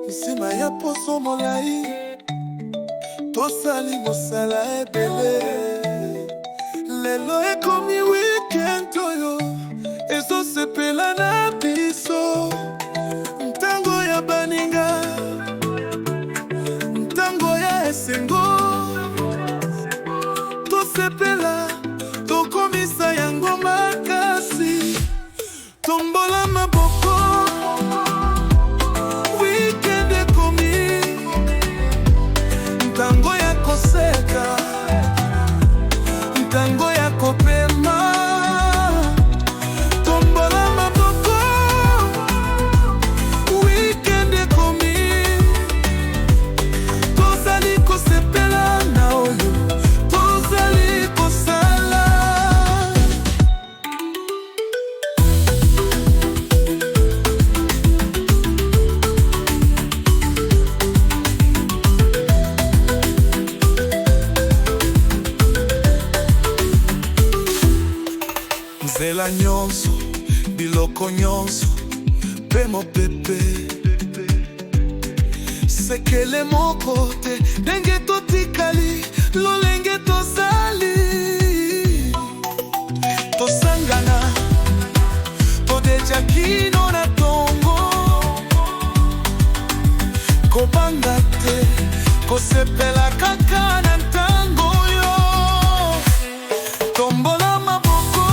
Nsima ya poso molai tosali mosala ebele. Lelo ekomi weekend oyo ezosepela na biso. Ntango ya baninga, ntango ya esengo, tosepela tokomisa yango makasi. Tombola maboko, weekend ekomi, ntango ya koseka, ntango ya kopema. Tombola maboko, weekend ekomi, tozali kosepela na oyo tozali kosala. Nzela nyonso, biloko nyonso, mpe mopepe. Sekele moko te, ndenge totikali, lolenge tozali. Tosangana, todeja kino na tongo. Kobanga te, kosepela kaka na ntango yo. Tombola maboko,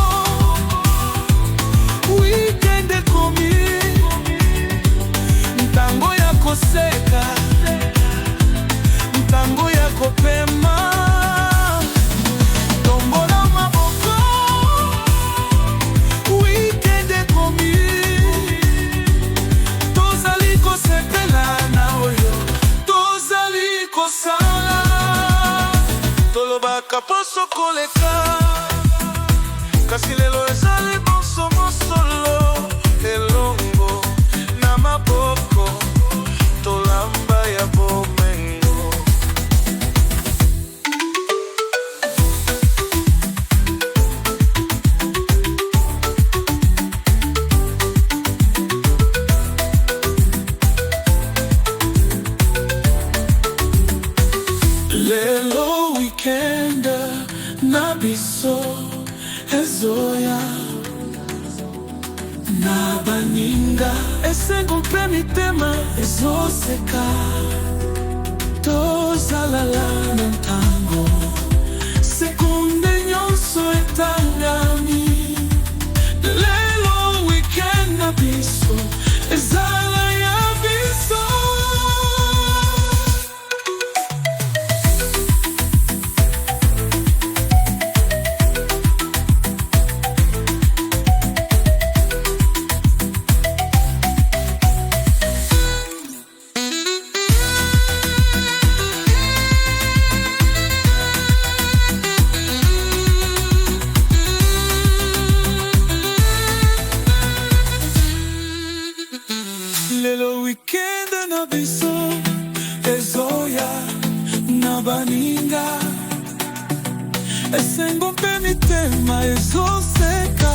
weekend ekomi, ntango ya koseka, ntango ya kopema. Tombola maboko, weekend ekomi, tozali kosepela na oyo tozali kosala. Tolobaka poso koleka, kasi lelo ezali bonso mosolo. Elongo na maboko, tolamba ya bomengo. Lelo weekend na biso ezoya, na baninga esengo mpe mitema ezoseka. Tozalala na ntango, sekunde nyonso etangami. Lelo weekend na biso ezala ya biso. Lelo weekend na biso ezoya, na baninga esengo mpe mitema ezoseka.